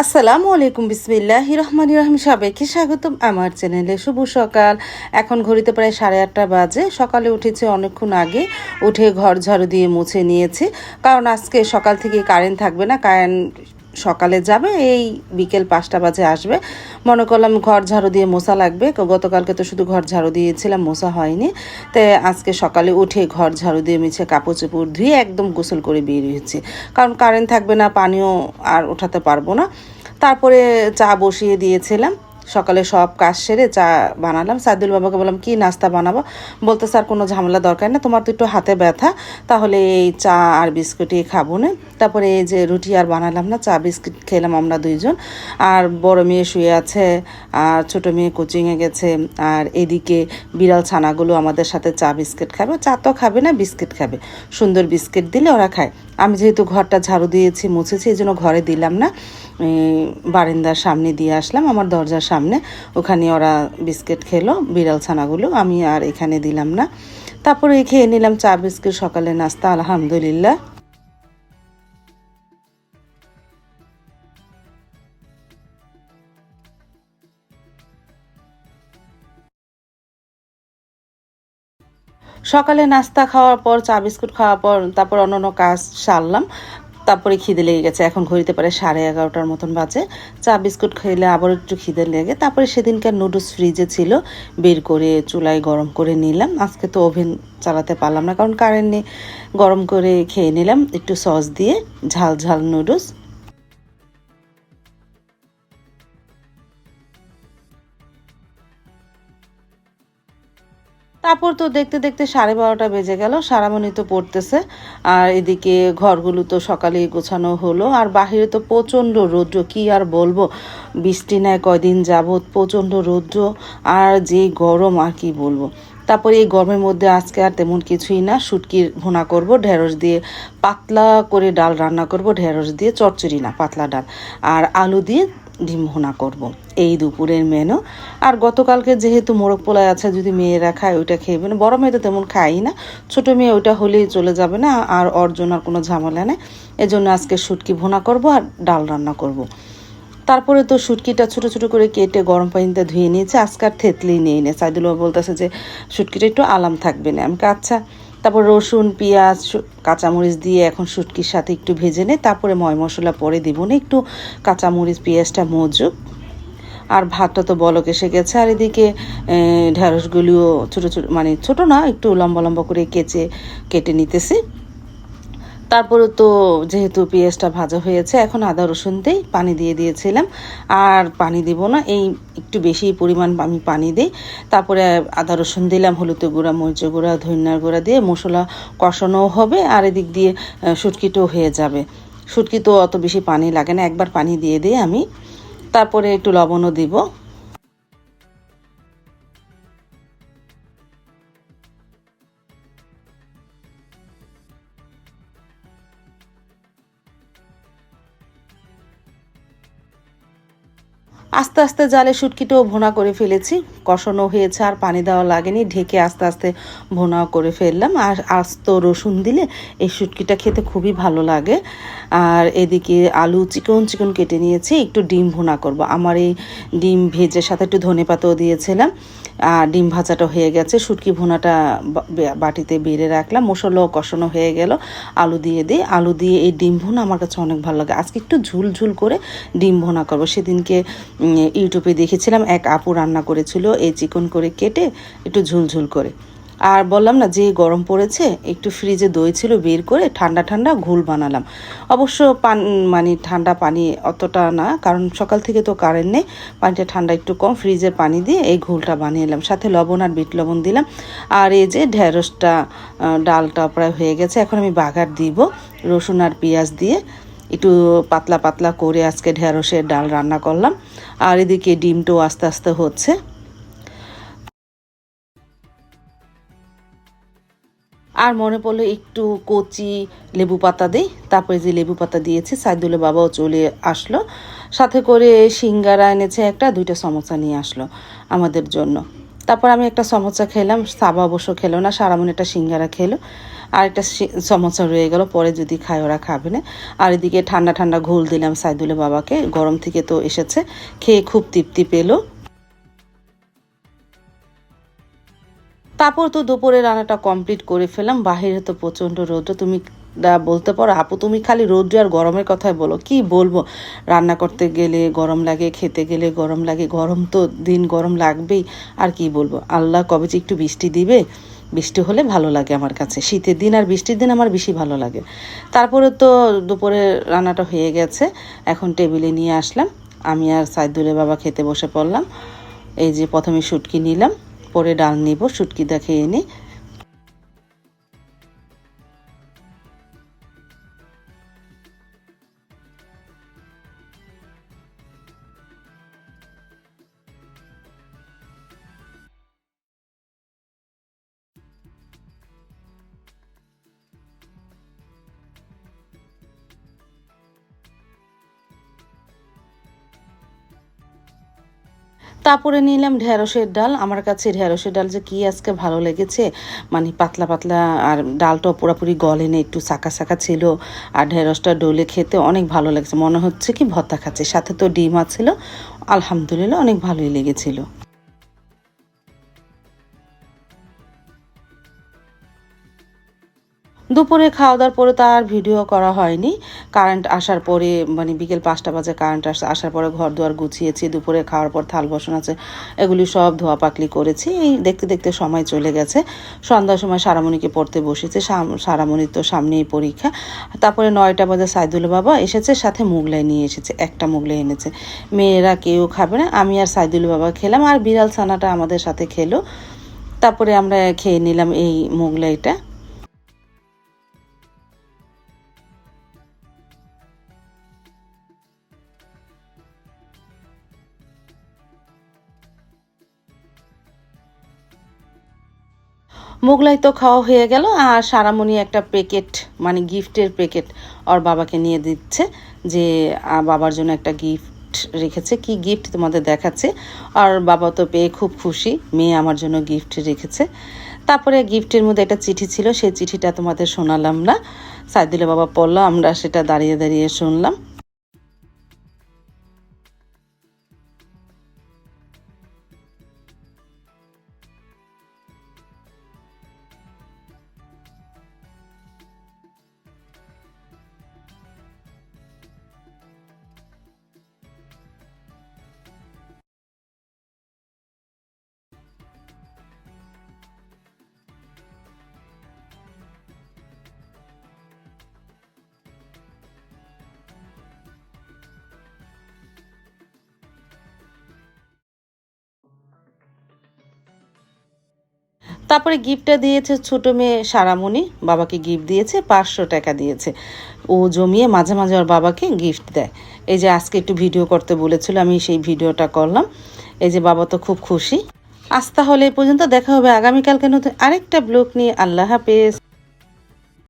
আসসালামু আলাইকুম, বিসমিল্লাহির রহমানির রহিম। সবাইকে স্বাগতম আমার চ্যানেলে। শুভ সকাল। এখন ঘড়িতে প্রায় 8:30 বাজে। সকালে উঠেছি অনেকক্ষণ আগে, উঠে ঘর ঝাড়ু দিয়ে মুছে নিয়েছি, কারণ আজকে সকাল থেকে কারেন্ট থাকবে না। কারেন্ট সকালে যাবে, এই বিকেল 5টা বাজে আসবে। মনে করলাম ঘর ঝাড়ু দিয়ে মোছা লাগবে। গতকালকে তো শুধু ঘর ঝাড়ু দিয়েছিলাম, মোছা হয়নি। তাই আজকে সকালে উঠে ঘর ঝাড়ু দিয়ে মিছে কাপড় চোপড় ধুয়ে একদম গোসল করে বের হয়েছি, কারণ কারেন্ট থাকবে না, পানিও আর ওঠাতে পারবো না। তারপরে চা বসিয়ে দিয়েছিলাম। সকালে সব কাজ সেরে চা বানালাম। সাইদুল বাবাকে বললাম কি নাস্তা বানাবো, বলতে স্যার কোনো ঝামেলা দরকার না, তোমার তো একটু হাতে ব্যথা, তাহলে এই চা আর বিস্কুটই খাবো না। তারপরে এই যে রুটি আর বানালাম না, চা বিস্কুট খেলাম আমরা দুইজন। আর বড় মেয়ে শুয়ে আছে, আর ছোটো মেয়ে কোচিংয়ে গেছে। আর এদিকে বিড়াল ছানাগুলো আমাদের সাথে চা বিস্কিট খাবে। চা তো খাবে না, বিস্কিট খাবে। সুন্দর বিস্কিট দিলে ওরা খায়। আমি যেহেতু ঘরটা ঝাড়ু দিয়েছি, মুছেছি, এই জন্য ঘরে দিলাম না, বারান্দার সামনে দিয়ে আসলাম, আমার দরজার সামনে। ওখানে ওরা বিস্কিট খেলো, বিড়াল ছানাগুলো। আমি আর এখানে দিলাম না। তারপরে খেয়ে নিলাম চা বিস্কিট, সকালে নাস্তা, আলহামদুলিল্লাহ। সকালে নাস্তা খাওয়ার পর, চা বিস্কুট খাওয়ার পর, তারপর অন্যান্য কাজ সারলাম। তারপরে খিদে লেগে গেছে, এখন ঘড়িতে পারে 11:30 মতন বাজে। চা বিস্কুট খেলে আবার একটু খিদে লেগে, তারপরে সেদিনকার নুডলস ফ্রিজে ছিল, বের করে চুলায় গরম করে নিলাম। আজকে তো ওভেন চালাতে পারলাম না, কারণ কারেন্ট নেই। গরম করে খেয়ে নিলাম একটু সস দিয়ে, ঝাল ঝাল নুডলস। তারপর তো দেখতে দেখতে 12:30 বেজে গেল, সারামণি তো পড়তেছে। আর এদিকে ঘরগুলো তো সকালে গোছানো হলো। আর বাহিরে তো প্রচণ্ড রৌদ্র, কি আর বলবো, বৃষ্টি নেয় কয়দিন যাবৎ, প্রচণ্ড রৌদ্র। আর যে গরম, আর কি বলবো। তারপরে এই গরমের মধ্যে আজকে আর তেমন কিছুই না, শুটকির ভুনা করব ঢেঁড়স দিয়ে, পাতলা করে ডাল রান্না করব ঢেঁড়স দিয়ে, চচ্চড়ি না, পাতলা ডাল। আর আলু দিয়ে ডিম ভুনা করব, এই দুপুরের মেনু। আর গতকালকে যেহেতু মোরগ পোলায় আছে, যদি মেয়েরা খায় ওইটা খেয়ে না, বড় মেয়ে তো তেমন খাই না, ছোটো মেয়ে ওইটা হলেই চলে যাবে না, আর ওর জন্য আর কোনো ঝামেলা নেই। এজন্য আজকে শুটকি ভুনা করব আর ডাল রান্না করব। তারপরে তো শুটকিটা ছোটো ছোটো করে কেটে গরম পানিতে ধুয়ে নিয়েছে। আজকে আর থেতলেই নিয়ে নে, সাইদুল বলতেছে যে শুটকিটা একটু আলাম থাকবে না। আমি আচ্ছা। তারপর রসুন, পেঁয়াজ, কাঁচামরিচ দিয়ে এখন শুটকির সাথে একটু ভেজে নে, তারপরে ময় মশলা পরে দিব না, একটু কাঁচামরিচ পেঁয়াজটা মজুক। আর ভাতটা তো বলক এসে গেছে। আর এদিকে ঢেঁড়সগুলিও ছোটো ছোটো, মানে ছোটো না, একটু লম্বা লম্বা করে কেটে নিতেছি। তারপরে তো যেহেতু পেঁয়াজটা ভাজা হয়েছে, এখন আদা রসুন দিয়ে পানি দিয়ে দিয়েছিলাম। আর পানি দিব না, এই একটু বেশি পরিমাণ আমি পানি দিই। তারপরে আদা রসুন দিলাম, হলুদের গুঁড়া, মরিচের গুঁড়া, ধনিয়ার গুঁড়া দিয়ে মশলা কষানোও হবে, আর এদিক দিয়ে শুটকিটাও হয়ে যাবে। শুটকি তো অত বেশি পানি লাগে না, একবার পানি দিয়ে দিই আমি। তারপরে একটু লবণও দিব। আস্তে আস্তে জালে শুটকিটাও ভুনা করে ফেলেছি, কষানো হয়েছে, আর পানি দেওয়া লাগেনি, ঢেকে আস্তে আস্তে ভুনাও করে ফেললাম। আর আস্ত রসুন দিলে এই শুটকিটা খেতে খুবই ভালো লাগে। আর এদিকে আলু চিকন চিকন কেটে নিয়েছি, একটু ডিম ভুনা করব। আমার এই ডিম ভেজের সাথে একটু ধনেপাতাও দিয়েছিলাম। আর ডিম ভাজাটা হয়ে গেছে, শুটকি ভুনাটা বাটিতে বেড়ে রাখলাম, মশলাও কষানো হয়ে গেল। আলু দিয়ে দিই, আলু দিয়ে এই ডিম ভুনা আমার কাছে অনেক ভালো লাগে। আজকে একটু ঝুল ঝুল করে ডিম ভুনা করবো। সেদিনকে ইউটিউবে দেখেছিলাম, এক আপু রান্না করেছিল এই চিকন করে কেটে একটু ঝুলঝুল করে। আর বললাম না, যে গরম পড়েছে, একটু ফ্রিজে দই ছিল, বের করে ঠান্ডা ঠান্ডা ঘোল বানালাম। অবশ্য মানে ঠান্ডা পানি অতটা না, কারণ সকাল থেকে তো কারেন্ট নেই, পানিটা ঠান্ডা একটু কম, ফ্রিজের পানি দিয়ে এই ঘোলটা বানিয়ে এলাম, সাথে লবণ আর বিট লবণ দিলাম। আর এই যে ঢেঁড়সটা, ডালটা প্রায় হয়ে গেছে, এখন আমি বাগার দিব রসুন আর পেঁয়াজ দিয়ে। একটু পাতলা পাতলা করে আজকে ঢেঁড়সের ডাল রান্না করলাম। আর এদিকে ডিমটাও আস্তে আস্তে হচ্ছে। আর মনে পড়লো একটু কচি লেবু পাতা দিই, তারপরে যে লেবু পাতা দিয়েছি, সাইদুলের বাবাও চলে আসলো, সাথে করে সিঙ্গারা এনেছে একটা, 2টা সমোসা নিয়ে আসলো আমাদের জন্য। তারপর আমি একটা সমোসা খেলাম, সাবা অবশ্য খেলো না, সারামন একটা সিঙ্গারা খেলো। আর একটা সমস্যা রয়ে গেল, পরে যদি খায় ওরা খাবে না। আর এদিকে ঠান্ডা ঠান্ডা ঘোল দিলাম সাইদুলের বাবাকে, গরম থেকে তো এসেছে, খেয়ে খুব তৃপ্তি পেলো। তারপর তো দুপুরে রান্নাটা কমপ্লিট করে ফেলাম। বাহিরে তো প্রচণ্ড রৌদ্র, তুমি বলতে পারো আপু তুমি খালি রৌদ্র আর গরমের কথাই বলো, কি বলবো, রান্না করতে গেলে গরম লাগে, খেতে গেলে গরম লাগে, গরম তো দিন গরম লাগবেই। আর কি বলবো, আল্লাহ কবে যে একটু বৃষ্টি দিবে, বৃষ্টি হলে ভালো লাগে আমার কাছে, শীতের দিন আর বৃষ্টির দিন আমার বেশি ভালো লাগে। তারপরে তো দুপুরে রান্নাটা হয়ে গেছে, এখন টেবিলে নিয়ে আসলাম, আমি আর সাইদুলের বাবা খেতে বসে পড়লাম। এই যে প্রথমে শুটকি নিলাম, পরে ডাল নিব, শুটকি দেখে এনে। তারপরে নিলাম ঢেঁড়সের ডাল। আমার কাছে ঢেঁড়সের ডাল যে কি আজকে ভালো লেগেছে, মানে পাতলা পাতলা, আর ডালটা পুরোপুরি গলেনি, একটু সাকা সাকা ছিল, আর ঢেঁড়সটা ডলে খেতে অনেক ভালো লাগছে, মনে হচ্ছে কি ভর্তা খাচ্ছে, সাথে তো ডিম আছিল। আলহামদুলিল্লাহ অনেক ভালোই লেগেছিল। দুপুরে খাওয়া দাওয়ার পরে তো আর ভিডিও করা হয়নি, কারেন্ট আসার পরে, মানে বিকেল 5টা বাজে কারেন্ট আসার পরে ঘর দুয়ার গুছিয়েছি, দুপুরে খাওয়ার পর থাল বাসন আছে এগুলি সব ধোয়া পাকলি করেছি। এই দেখতে দেখতে সময় চলে গেছে, সন্ধ্যার সময় সারামণিকে পড়তে বসেছে, সারামণির তো সামনেই পরীক্ষা। তারপরে 9টা বাজে সাইদুল বাবা এসেছে, সাথে মোগলাই নিয়ে এসেছে, একটা মোগলাই এনেছে, মেয়েরা কেউ খাবে না, আমি আর সাইদুল বাবা খেলাম, আর বিড়াল ছানাটা আমাদের সাথে খেলো। তারপরে আমরা খেয়ে নিলাম এই মোগলাইটা। মোগলাই তো খাওয়া হয়ে গেল, আর সারামণি একটা প্যাকেট, মানে গিফটের প্যাকেট ওর বাবাকে নিয়ে দিচ্ছে, যে বাবার জন্য একটা গিফট রেখেছে, কি গিফট তোমাদের দেখাচ্ছে। আর বাবা তো পেয়ে খুব খুশি, মেয়ে আমার জন্য গিফট রেখেছে। তারপরে গিফটের মধ্যে একটা চিঠি ছিল, সেই চিঠিটা তোমাদের শোনালাম না, সাইদুলের বাবা পড়লো, আমরা সেটা দাঁড়িয়ে দাঁড়িয়ে শুনলাম। তারপরে গিফটটা দিয়েছে ছোট মেয়ে সারামণি, বাবাকে গিফট দিয়েছে, 500 টাকা দিয়েছে, ও জমিয়ে মাঝে মাঝে ওর বাবাকে গিফট দেয়। এই যে আজকে একটু ভিডিও করতে বলেছিল, আমি সেই ভিডিওটা করলাম। এই যে বাবা তো খুব খুশি। আজ তাহলে এই পর্যন্ত, দেখা হবে আগামীকালকে নতুন আরেকটা ব্লগ নিয়ে। আল্লাহ হাফেজ।